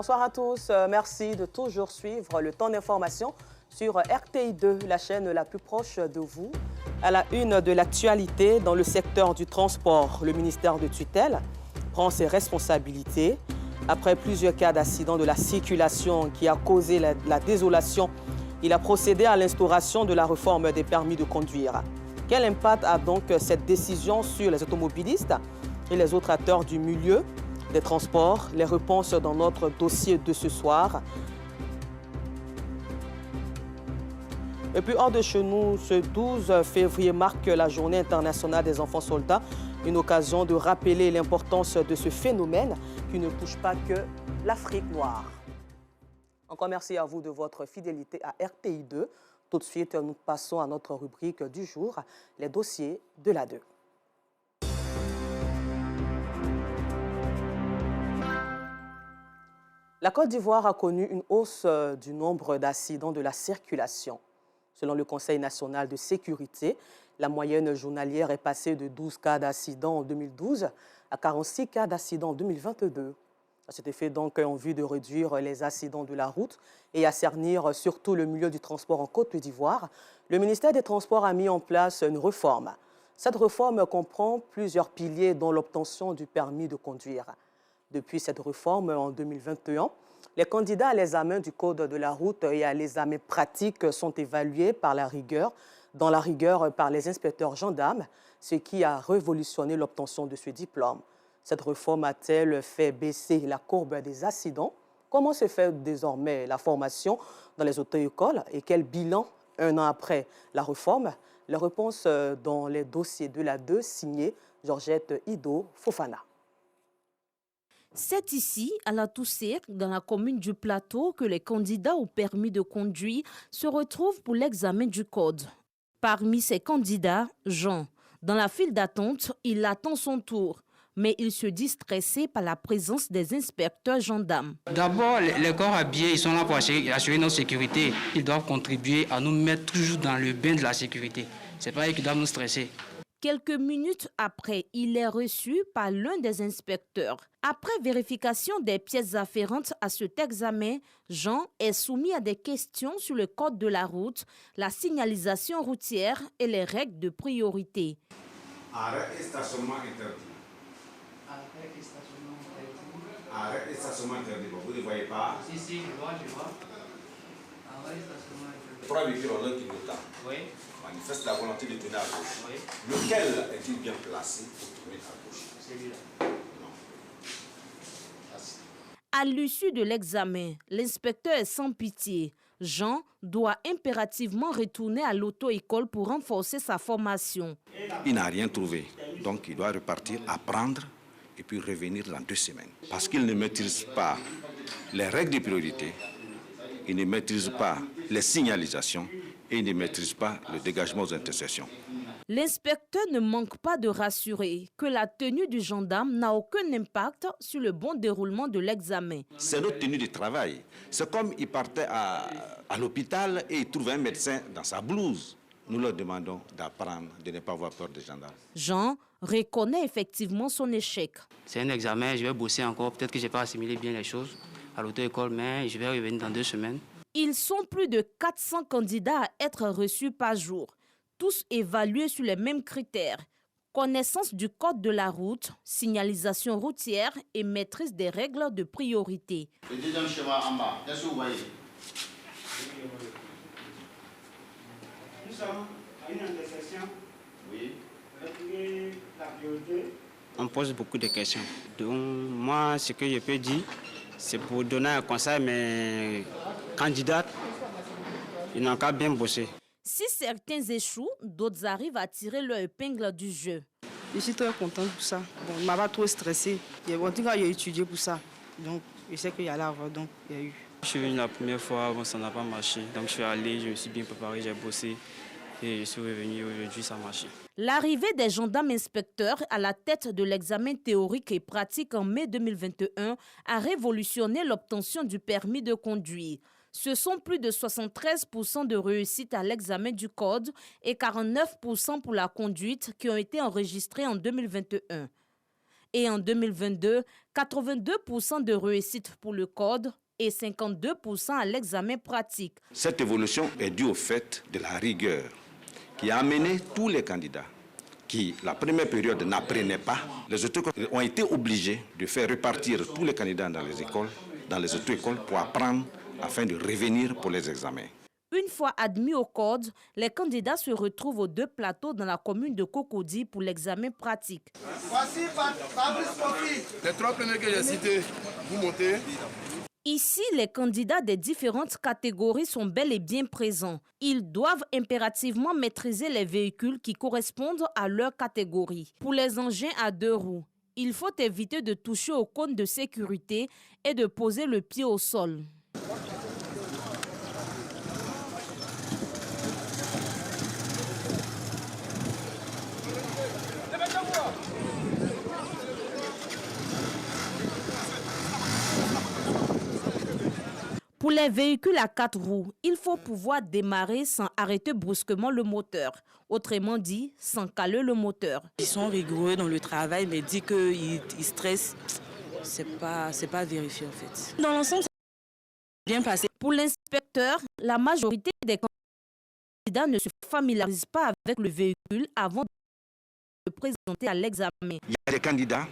Bonsoir à tous. Merci de toujours suivre le temps d'information sur RTI2, la chaîne la plus proche de vous. À la une de l'actualité, dans le secteur du transport, le ministère de tutelle prend ses responsabilités. Après plusieurs cas d'accident de la circulation qui a causé la désolation, il a procédé à l'instauration de la réforme des permis de conduire. Quel impact a donc cette décision sur les automobilistes et les autres acteurs du milieu des transports? Les réponses dans notre dossier de ce soir. Et puis hors de chez nous, ce 12 février marque la Journée internationale des enfants soldats, une occasion de rappeler l'importance de ce phénomène qui ne touche pas que l'Afrique noire. Encore merci à vous de votre fidélité à RTI2. Tout de suite, nous passons à notre rubrique du jour, les dossiers de l'A2. La Côte d'Ivoire a connu une hausse du nombre d'accidents de la circulation. Selon le Conseil national de sécurité, la moyenne journalière est passée de 12 cas d'accidents en 2012 à 46 cas d'accidents en 2022. À cet effet, donc, en vue de réduire les accidents de la route et à cernir surtout le milieu du transport en Côte d'Ivoire, le ministère des Transports a mis en place une réforme. Cette réforme comprend plusieurs piliers dont l'obtention du permis de conduire. Depuis cette réforme en 2021, les candidats à l'examen du Code de la route et à l'examen pratique sont évalués dans la rigueur par les inspecteurs gendarmes, ce qui a révolutionné l'obtention de ce diplôme. Cette réforme a-t-elle fait baisser la courbe des accidents? Comment se fait désormais la formation dans les auto-écoles et quel bilan un an après la réforme? Les réponses dans les dossiers de l'A2 signé Georgette Ido Fofana. C'est ici, à la Toussère, dans la commune du Plateau, que les candidats au permis de conduire se retrouvent pour l'examen du code. Parmi ces candidats, Jean. Dans la file d'attente, il attend son tour. Mais il se dit stressé par la présence des inspecteurs gendarmes. D'abord, les corps habillés, ils sont là pour assurer notre sécurité. Ils doivent contribuer à nous mettre toujours dans le bain de la sécurité. C'est pas eux qui doivent nous stresser. Quelques minutes après, il est reçu par l'un des inspecteurs. Après vérification des pièces afférentes à cet examen, Jean est soumis à des questions sur le code de la route, la signalisation routière et les règles de priorité. Arrêt et stationnement interdit. Arrêt et stationnement interdit. Arrêt et stationnement interdit. Vous ne voyez pas? Si, je vois. Arrêt et stationnement interdit. 3 véhicules en un kilomètre. Oui. Manifeste la volonté de tourner à gauche. Oui. Lequel est-il bien placé pour tourner à gauche? Celui-là. Non. Merci. À l'issue de l'examen, l'inspecteur est sans pitié. Jean doit impérativement retourner à l'auto-école pour renforcer sa formation. Il n'a rien trouvé, donc il doit repartir, apprendre et puis revenir dans 2 semaines. Parce qu'il ne maîtrise pas les règles de priorité, il ne maîtrise pas les signalisations et il ne maîtrise pas le dégagement aux intersections. L'inspecteur ne manque pas de rassurer que la tenue du gendarme n'a aucun impact sur le bon déroulement de l'examen. C'est notre tenue de travail. C'est comme il partait à l'hôpital et il trouvait un médecin dans sa blouse. Nous leur demandons d'apprendre, de ne pas avoir peur des gendarmes. Jean reconnaît effectivement son échec. C'est un examen, je vais bosser encore. Peut-être que je n'ai pas assimilé bien les choses à l'auto-école, mais je vais revenir dans 2 semaines. Ils sont plus de 400 candidats à être reçus par jour, tous évalués sur les mêmes critères. Connaissance du code de la route, signalisation routière et maîtrise des règles de priorité. Le deuxième schéma en bas, qu'est-ce que vous voyez? Nous sommes à une intersection. Oui. Retirez la priorité. On pose beaucoup de questions. Donc, moi, ce que je peux dire, c'est pour donner un conseil, mais candidats, ils n'ont qu'à bien bosser. Si certains échouent, d'autres arrivent à tirer leur épingle du jeu. Je suis très contente pour ça. Bon, je ne m'a pas trop stressée. En tout cas, j'ai étudié pour ça. Donc, je sais qu'il y a l'avoir, donc il y a eu. Je suis venu la première fois, bon, ça n'a pas marché. Donc, je suis allé, je me suis bien préparé, j'ai bossé. Et je suis revenu aujourd'hui, ça a marché. L'arrivée des gendarmes inspecteurs à la tête de l'examen théorique et pratique en mai 2021 a révolutionné l'obtention du permis de conduire. Ce sont plus de 73% de réussite à l'examen du code et 49% pour la conduite qui ont été enregistrés en 2021. Et en 2022, 82% de réussite pour le code et 52% à l'examen pratique. Cette évolution est due au fait de la rigueur qui a amené tous les candidats qui, la première période, n'apprenaient pas. Les auto-écoles ont été obligés de faire repartir tous les candidats dans les auto-écoles pour apprendre afin de revenir pour les examens. Une fois admis au code, les candidats se retrouvent aux 2 plateaux dans la commune de Cocody pour l'examen pratique. Voici Fabrice Kofi. Les 3 premiers que j'ai cités, vous montez. Ici, les candidats des différentes catégories sont bel et bien présents. Ils doivent impérativement maîtriser les véhicules qui correspondent à leur catégorie. Pour les engins à 2 roues, il faut éviter de toucher au cône de sécurité et de poser le pied au sol. Pour les véhicules à 4 roues, il faut pouvoir démarrer sans arrêter brusquement le moteur. Autrement dit, sans caler le moteur. Ils sont rigoureux dans le travail, mais dit qu'ils stressent, c'est pas vérifié en fait. Dans l'ensemble, c'est bien passé. Pour l'inspecteur, la majorité des candidats ne se familiarisent pas avec le véhicule avant de se présenter à l'examen. Il y a des candidats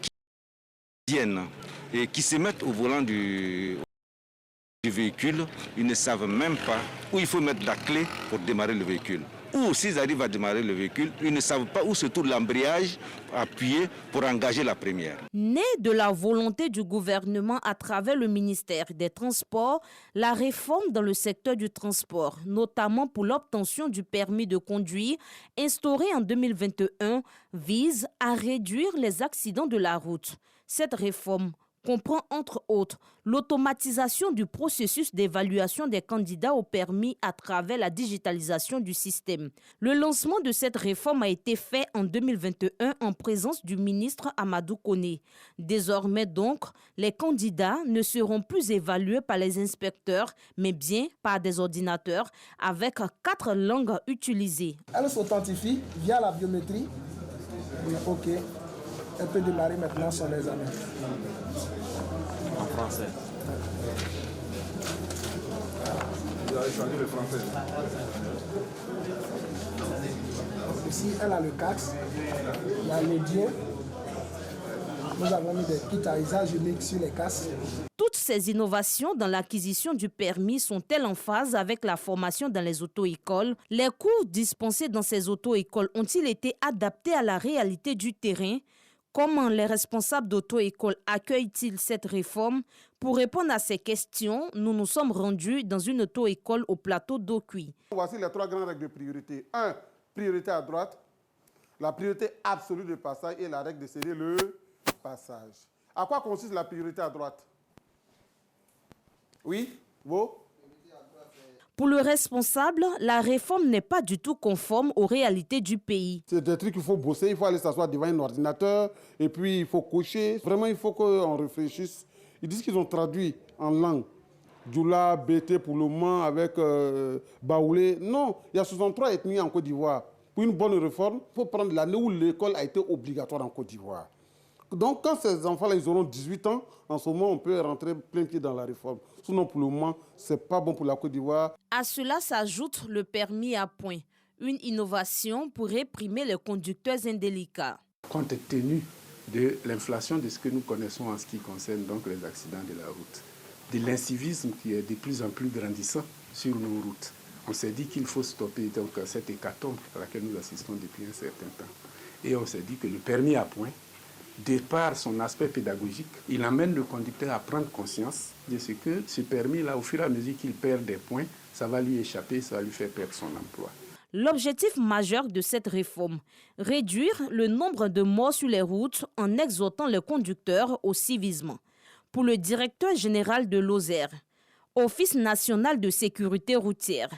qui viennent et qui se mettent au volant du véhicule, ils ne savent même pas où il faut mettre la clé pour démarrer le véhicule. Ou s'ils arrivent à démarrer le véhicule, ils ne savent pas où se trouve l'embrayage appuyé pour engager la première. Né de la volonté du gouvernement à travers le ministère des Transports, la réforme dans le secteur du transport, notamment pour l'obtention du permis de conduire, instaurée en 2021, vise à réduire les accidents de la route. Cette réforme comprend entre autres l'automatisation du processus d'évaluation des candidats au permis à travers la digitalisation du système. Le lancement de cette réforme a été fait en 2021 en présence du ministre Amadou Koné. Désormais donc, les candidats ne seront plus évalués par les inspecteurs, mais bien par des ordinateurs avec 4 langues utilisées. Elle s'authentifie via la biométrie. Oui, ok. Elle peut démarrer maintenant son examen. En français. Vous avez choisi le français. Ici, elle a le CAX, il y a l'audio. Nous avons mis des kits à usage unique sur les casques. Toutes ces innovations dans l'acquisition du permis sont-elles en phase avec la formation dans les auto-écoles? Les cours dispensés dans ces auto-écoles ont-ils été adaptés à la réalité du terrain? Comment les responsables d'auto-école accueillent-ils cette réforme? Pour répondre à ces questions, nous nous sommes rendus dans une auto-école au plateau d'Okui. Voici les 3 grandes règles de priorité. 1. Priorité à droite. La priorité absolue de passage et la règle de serrer le passage. À quoi consiste la priorité à droite? Oui, vous? Pour le responsable, la réforme n'est pas du tout conforme aux réalités du pays. C'est des trucs qu'il faut bosser, il faut aller s'asseoir devant un ordinateur et puis il faut cocher. Vraiment, il faut qu'on réfléchisse. Ils disent qu'ils ont traduit en langue. Djoula, Bété pour le moment avec Baoulé. Non, il y a 63 ethnies en Côte d'Ivoire. Pour une bonne réforme, il faut prendre l'année où l'école a été obligatoire en Côte d'Ivoire. Donc, quand ces enfants-là, ils auront 18 ans, en ce moment, on peut rentrer plein pied dans la réforme. Sinon, pour le moment, ce n'est pas bon pour la Côte d'Ivoire. À cela s'ajoute le permis à points, une innovation pour réprimer les conducteurs indélicats. Compte tenu de l'inflation de ce que nous connaissons en ce qui concerne donc les accidents de la route, de l'incivisme qui est de plus en plus grandissant sur nos routes, on s'est dit qu'il faut stopper donc cette hécatombe à laquelle nous assistons depuis un certain temps. Et on s'est dit que le permis à points, de par son aspect pédagogique, il amène le conducteur à prendre conscience de ce que ce permis-là, au fur et à mesure qu'il perd des points, ça va lui échapper, ça va lui faire perdre son emploi. L'objectif majeur de cette réforme, réduire le nombre de morts sur les routes en exhortant les conducteurs au civisme. Pour le directeur général de l'OSER, Office national de sécurité routière,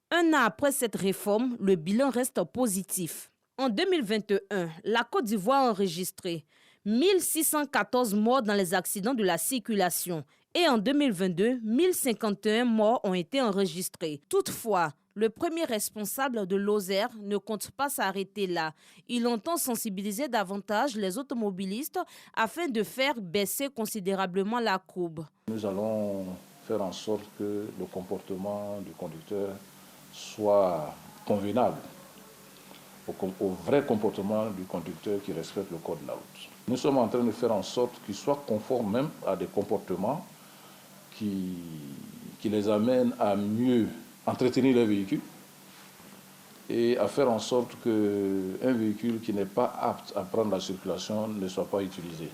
1 an après cette réforme, le bilan reste positif. En 2021, la Côte d'Ivoire a enregistré 1614 morts dans les accidents de la circulation et en 2022, 1051 morts ont été enregistrés. Toutefois, Le premier responsable de Lozère ne compte pas s'arrêter là. Il entend sensibiliser davantage les automobilistes afin de faire baisser considérablement la courbe. Nous allons faire en sorte que le comportement du conducteur soit convenable au vrai comportement du conducteur qui respecte le code de la route. Nous sommes en train de faire en sorte qu'il soit conforme même à des comportements qui les amènent à mieux entretenir les véhicules et à faire en sorte qu'un véhicule qui n'est pas apte à prendre la circulation ne soit pas utilisé.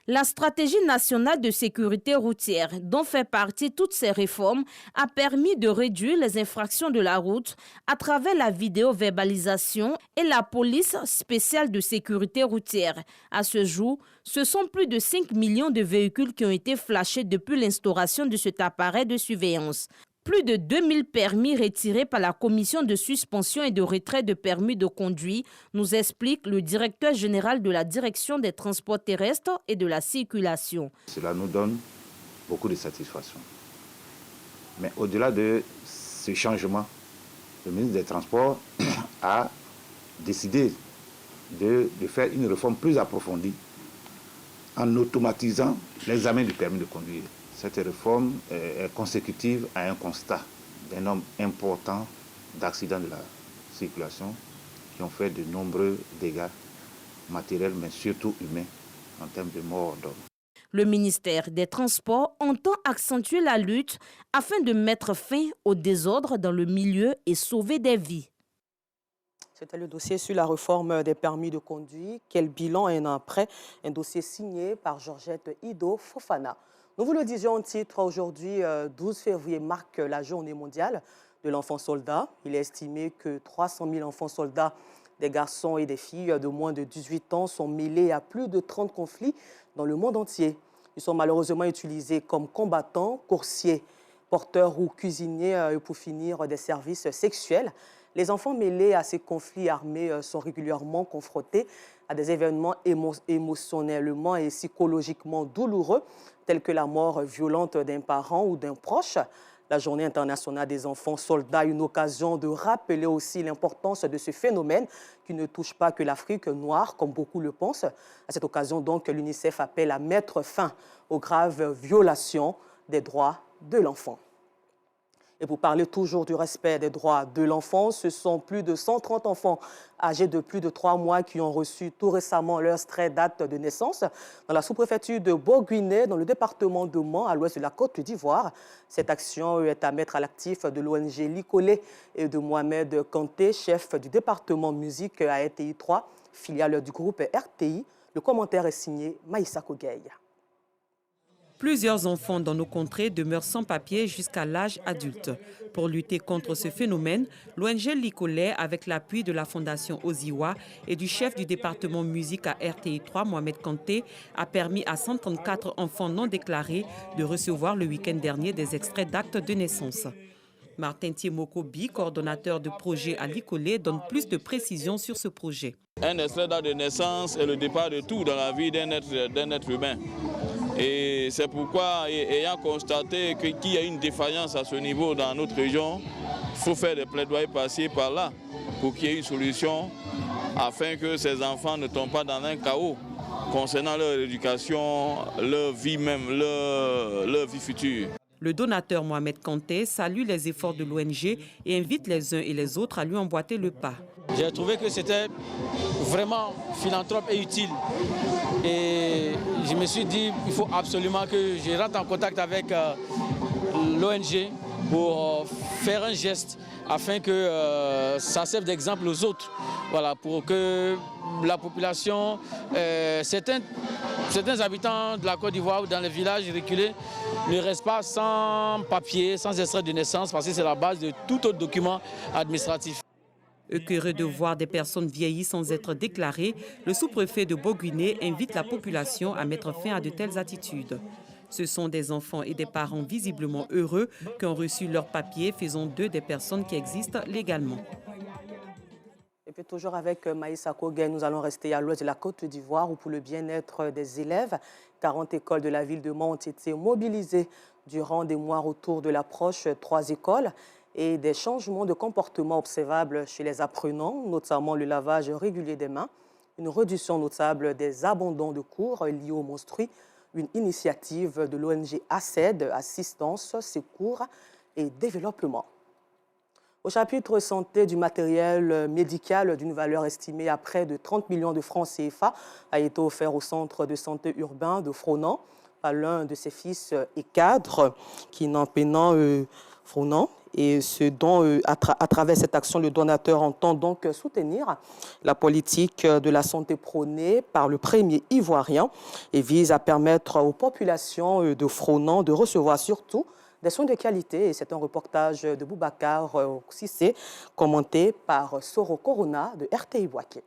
La stratégie nationale de sécurité routière, dont fait partie toutes ces réformes, a permis de réduire les infractions de la route à travers la vidéo-verbalisation et la police spéciale de sécurité routière. À ce jour, ce sont plus de 5 millions de véhicules qui ont été flashés depuis l'instauration de cet appareil de surveillance. Plus de 2000 permis retirés par la commission de suspension et de retrait de permis de conduire, nous explique le directeur général de la direction des transports terrestres et de la circulation. Cela nous donne beaucoup de satisfaction. Mais au-delà de ce changement, le ministre des Transports a décidé de faire une réforme plus approfondie en automatisant l'examen du permis de conduire. Cette réforme est consécutive à un constat d'un nombre important d'accidents de la circulation qui ont fait de nombreux dégâts matériels, mais surtout humains, en termes de morts d'hommes. Le ministère des Transports entend accentuer la lutte afin de mettre fin au désordre dans le milieu et sauver des vies. C'était le dossier sur la réforme des permis de conduire. Quel bilan un an après? Un dossier signé par Georgette Ido Fofana. Nous vous le disions en titre, aujourd'hui, 12 février marque la journée mondiale de l'enfant soldat. Il est estimé que 300 000 enfants soldats, des garçons et des filles de moins de 18 ans, sont mêlés à plus de 30 conflits dans le monde entier. Ils sont malheureusement utilisés comme combattants, coursiers, porteurs ou cuisiniers et pour finir des services sexuels. Les enfants mêlés à ces conflits armés sont régulièrement confrontés à des événements émotionnellement et psychologiquement douloureux, tels que la mort violente d'un parent ou d'un proche. La Journée internationale des enfants soldats est une occasion de rappeler aussi l'importance de ce phénomène qui ne touche pas que l'Afrique noire, comme beaucoup le pensent. À cette occasion, donc, l'UNICEF appelle à mettre fin aux graves violations des droits de l'enfant. Et pour parler toujours du respect des droits de l'enfant, ce sont plus de 130 enfants âgés de plus de 3 mois qui ont reçu tout récemment leur extrait date de naissance dans la sous-préfecture de Boguiné, dans le département de Mans, à l'ouest de la Côte d'Ivoire. Cette action est à mettre à l'actif de l'ONG Licolé et de Mohamed Kanté, chef du département musique à RTI 3, filiale du groupe RTI. Le commentaire est signé Maïssa Kogueï. Plusieurs enfants dans nos contrées demeurent sans papier jusqu'à l'âge adulte. Pour lutter contre ce phénomène, l'ONG Licolé, avec l'appui de la Fondation Oziwa et du chef du département musique à RTI 3, Mohamed Kanté, a permis à 134 enfants non déclarés de recevoir le week-end dernier des extraits d'actes de naissance. Martin Tiemokobi, coordonnateur de projet à Licolé, donne plus de précisions sur ce projet. Un extrait d'acte de naissance est le départ de tout dans la vie d'un être humain. Et c'est pourquoi, ayant constaté qu'il y a une défaillance à ce niveau dans notre région, il faut faire des plaidoyers passer par là pour qu'il y ait une solution afin que ces enfants ne tombent pas dans un chaos concernant leur éducation, leur vie même, leur vie future. Le donateur Mohamed Kanté salue les efforts de l'ONG et invite les uns et les autres à lui emboîter le pas. J'ai trouvé que c'était vraiment philanthrope et utile. Et je me suis dit qu'il faut absolument que je rentre en contact avec l'ONG pour faire un geste afin que ça serve d'exemple aux autres. Voilà, pour que la population, certains habitants de la Côte d'Ivoire ou dans les villages reculés ne restent pas sans papier, sans extrait de naissance, parce que c'est la base de tout autre document administratif. Écœuré de voir des personnes vieillir sans être déclarées, le sous-préfet de Boguiné invite la population à mettre fin à de telles attitudes. Ce sont des enfants et des parents visiblement heureux qui ont reçu leurs papiers, faisant d'eux des personnes qui existent légalement. Et puis toujours avec Maïssa Kogueï, nous allons rester à l'ouest de la Côte d'Ivoire où pour le bien-être des élèves, 40 écoles de la ville de Mans ont été mobilisées durant des mois autour de l'approche 3 écoles. et des changements de comportement observables chez les apprenants, notamment le lavage régulier des mains, une réduction notable des abandons de cours liés aux menstrues, une initiative de l'ONG ACED, Assistance, Secours et Développement. Au chapitre santé, du matériel médical d'une valeur estimée à près de 30 millions de francs CFA a été offert au centre de santé urbain de Fronan par l'un de ses fils et cadres qui n'en peinant Fronan. Et ce dont, à travers cette action, le donateur entend donc soutenir la politique de la santé prônée par le premier ivoirien et vise à permettre aux populations de Fronan de recevoir surtout des soins de qualité. Et c'est un reportage de Boubacar Sissé, commenté par Soro Corona de RTI Boaké.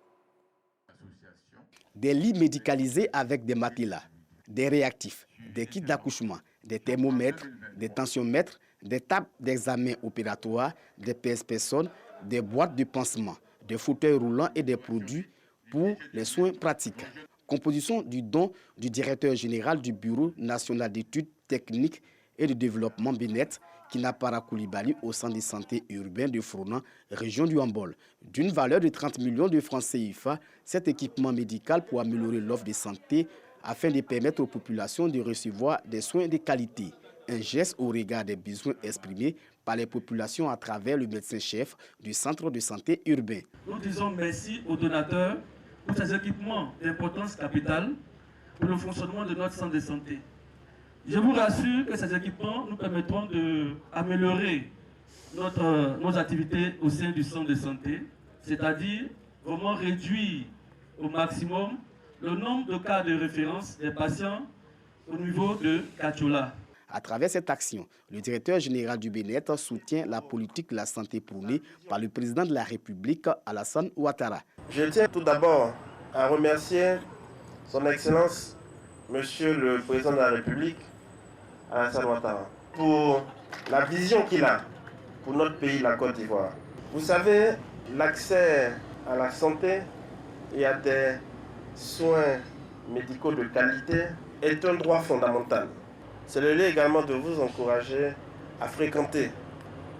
Des lits médicalisés avec des matelas, des réactifs, des kits d'accouchement, des thermomètres, des tensiomètres, des tables d'examen opératoire, des PS-personnes, des boîtes de pansement, des fauteuils roulants et des produits pour les soins pratiques. Composition du don du directeur général du Bureau national d'études techniques et de développement Bénet, Kinapara Koulibaly, au centre de santé urbain de Fronan, région du Hambol. D'une valeur de 30 millions de francs CFA, cet équipement médical pour améliorer l'offre de santé afin de permettre aux populations de recevoir des soins de qualité. Un geste au regard des besoins exprimés par les populations à travers le médecin-chef du centre de santé urbain. Nous disons merci aux donateurs pour ces équipements d'importance capitale pour le fonctionnement de notre centre de santé. Je vous rassure que ces équipements nous permettront d'améliorer nos activités au sein du centre de santé, c'est-à-dire vraiment réduire au maximum le nombre de cas de référence des patients au niveau de Kachola. À travers cette action, le directeur général du Bénet soutient la politique de la santé prônée par le président de la République, Alassane Ouattara. Je tiens tout d'abord à remercier son Excellence, Monsieur le Président de la République, Alassane Ouattara, pour la vision qu'il a pour notre pays, la Côte d'Ivoire. Vous savez, l'accès à la santé et à des soins médicaux de qualité est un droit fondamental. C'est le lieu également de vous encourager à fréquenter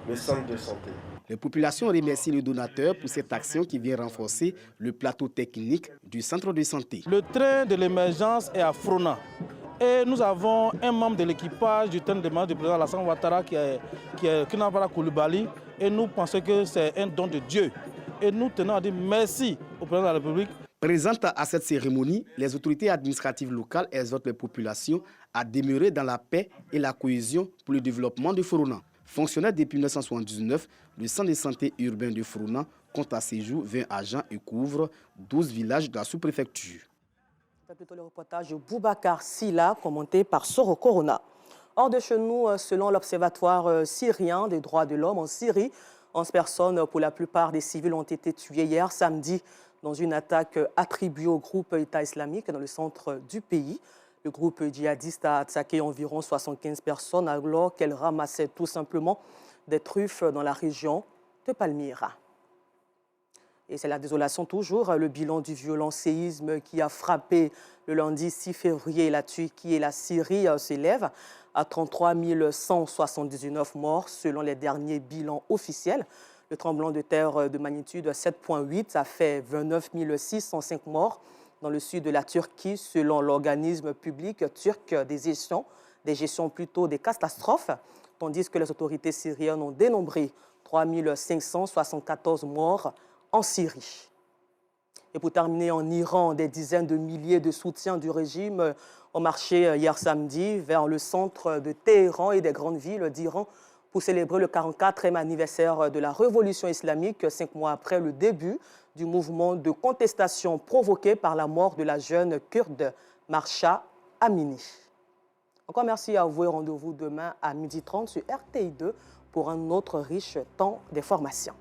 le centre de santé. Les populations remercient le donateur pour cette action qui vient renforcer le plateau technique du centre de santé. Le train de l'émergence est à Fronan. Et nous avons un membre de l'équipage du train de l'émergence du président Alassane Ouattara qui est Kinapara Koulibaly. Et nous pensons que c'est un don de Dieu. Et nous tenons à dire merci au président de la République. Présentes à cette cérémonie, les autorités administratives locales exhortent les populations à demeurer dans la paix et la cohésion pour le développement de Fronan. Fonctionnaire depuis 1979, le centre de santé urbain de Fronan compte à ce jour 20 agents et couvre 12 villages de la sous-préfecture. C'est plutôt le reportage de Boubacar Silla, commenté par Soro Corona. Hors de chez nous, selon l'Observatoire syrien des droits de l'homme en Syrie, 11 personnes, pour la plupart des civils, ont été tuées hier samedi dans une attaque attribuée au groupe État islamique dans le centre du pays. Le groupe djihadiste a attaqué environ 75 personnes alors qu'elles ramassaient tout simplement des truffes dans la région de Palmyra. Et c'est la désolation toujours. Le bilan du violent séisme qui a frappé le lundi 6 février la Turquie et la Syrie s'élève à 33 179 morts selon les derniers bilans officiels. Le tremblement de terre de magnitude 7,8 a fait 29 605 morts dans le sud de la Turquie, selon l'organisme public turc des gestions plutôt des catastrophes, tandis que les autorités syriennes ont dénombré 3 574 morts en Syrie. Et pour terminer, en Iran, des dizaines de milliers de soutiens du régime ont marché hier samedi vers le centre de Téhéran et des grandes villes d'Iran pour célébrer le 44e anniversaire de la révolution islamique, 5 mois après le début du mouvement de contestation provoqué par la mort de la jeune kurde Mahsa Amini. Encore merci à vous et rendez-vous demain à 12h30 sur RTI2 pour un autre riche temps d'informations.